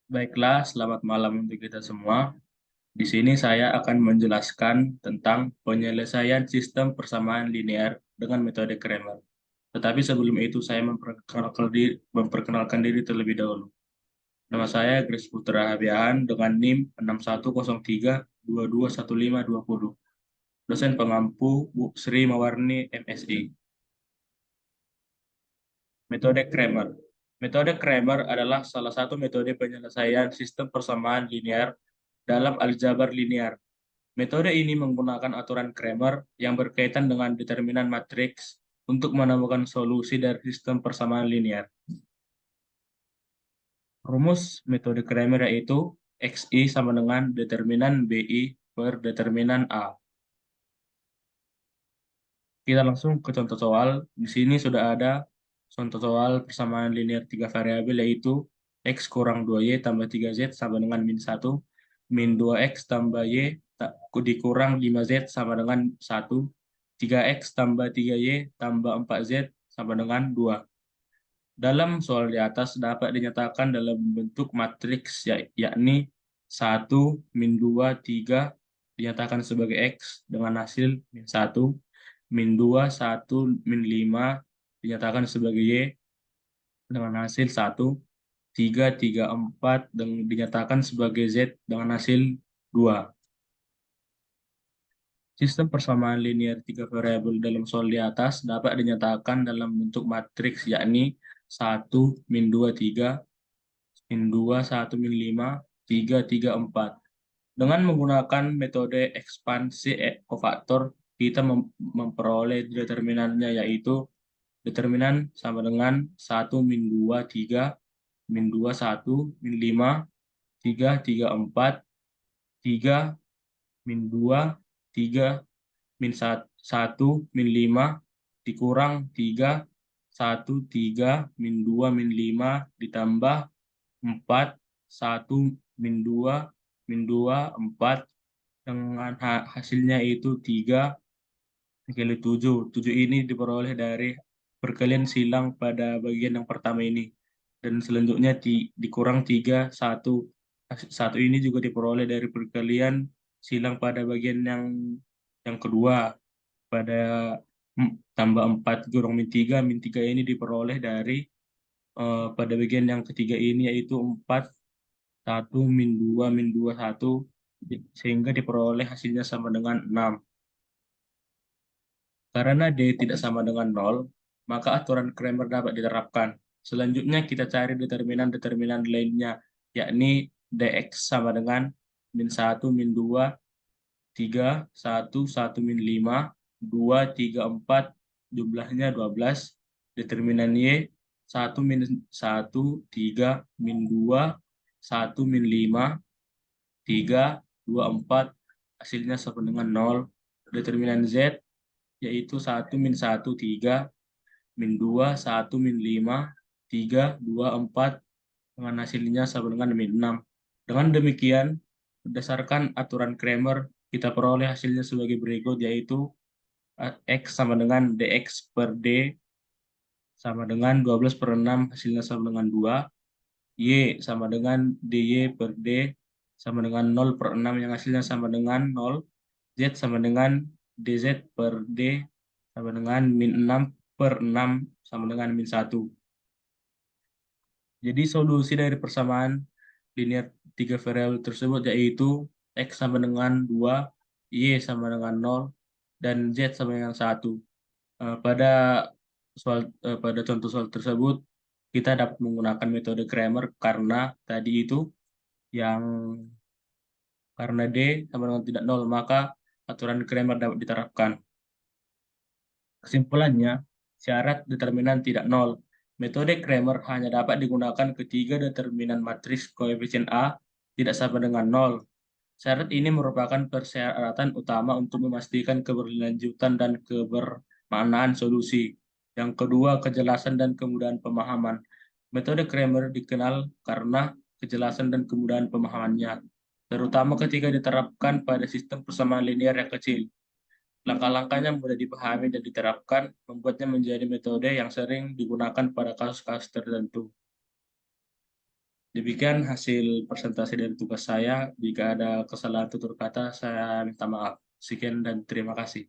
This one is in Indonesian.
Baiklah, selamat malam untuk kita semua. Di sini saya akan menjelaskan tentang penyelesaian sistem persamaan linear dengan metode Kramer. Tetapi sebelum itu saya memperkenalkan diri terlebih dahulu. Nama saya Grace Putra Habiahan dengan NIM 6103221520. Dosen pengampu Bu Sri Mawarni MSI. Metode Kramer. Metode Kramer adalah salah satu metode penyelesaian sistem persamaan linear dalam aljabar linear. Metode ini menggunakan aturan Kramer yang berkaitan dengan determinan matriks untuk menemukan solusi dari sistem persamaan linear. Rumus metode Kramer yaitu XI sama dengan determinan BI per determinan A. Kita langsung ke contoh soal. Di sini sudah ada contoh soal persamaan linear tiga variabel yaitu X kurang 2Y tambah 3Z sama dengan min 1, min 2X tambah Y dikurang 5Z sama dengan 1, 3X tambah 3Y tambah 4Z sama dengan 2. Dalam soal di atas dapat dinyatakan dalam bentuk matriks yakni 1, min 2, 3 dinyatakan sebagai X dengan hasil min 1, min 2, 1, min 5 dinyatakan sebagai Y dengan hasil 1, 3, 3, 4 dan dinyatakan sebagai Z dengan hasil 2. Sistem persamaan linear tiga variabel dalam soal di atas dapat dinyatakan dalam bentuk matriks yakni 1, min 2, 3, min 2, 1, min 5, 3, 3, 4. Dengan menggunakan metode ekspansi kofaktor, kita memperoleh determinannya yaitu determinan sama dengan 1, min 2, 3, min 2, 1, min 5, 3, 3, 4, 3, min 2, 3, min 1, min 5, dikurang 3, 1, 3, min 2, min 5, ditambah 4, 1, min 2, min 2, 4, dengan hasilnya itu 3 dikali 7. 7 ini diperoleh dari perkalian silang pada bagian yang pertama ini. Dan selanjutnya dikurang 3, 1. Satu ini juga diperoleh dari perkalian silang pada bagian yang kedua. Pada tambah 4 kurang min 3 ini diperoleh dari pada bagian yang ketiga ini yaitu 4, 1, min 2, 1, sehingga diperoleh hasilnya sama dengan 6. Karena D tidak sama dengan 0, maka aturan Kramer dapat diterapkan. Selanjutnya kita cari determinan-determinan lainnya, yakni dx sama dengan min 1, min 2, 3, 1, 1, min 5, 2, 3, 4, jumlahnya 12. Determinan Y, 1, min 1, 3, min 2, 1, min 5, 3, 2, 4, hasilnya sama dengan 0. Determinan Z, yaitu 1, min 1, 3, min 2, 1, min 5, 3, 2, 4, dengan hasilnya sama dengan min 6. Dengan demikian, berdasarkan aturan Kramer, kita peroleh hasilnya sebagai berikut, yaitu X sama dengan dx per D sama dengan 12 per 6, hasilnya sama dengan 2. Y sama dengan dy per D sama dengan 0 per 6, yang hasilnya sama dengan 0. Z sama dengan dz per D sama dengan min 6 per 6 sama dengan min 1. Jadi solusi dari persamaan linear tiga variabel tersebut yaitu X sama dengan 2, Y sama dengan 0, dan Z sama dengan 1. Pada contoh soal tersebut, kita dapat menggunakan metode Kramer tadi itu yang karena D sama dengan tidak 0, maka aturan Kramer dapat diterapkan. Kesimpulannya, syarat determinan tidak nol. Metode Kramer hanya dapat digunakan ketika determinan matriks koefisien A tidak sama dengan nol. Syarat ini merupakan persyaratan utama untuk memastikan keberlanjutan dan kebermaknaan solusi. Yang kedua, kejelasan dan kemudahan pemahaman. Metode Kramer dikenal karena kejelasan dan kemudahan pemahamannya, terutama ketika diterapkan pada sistem persamaan linear yang kecil. Langkah-langkahnya mudah dipahami dan diterapkan, membuatnya menjadi metode yang sering digunakan pada kasus-kasus tertentu. Demikian hasil presentasi dari tugas saya. Jika ada kesalahan tutur kata, saya minta maaf. Sekian dan terima kasih.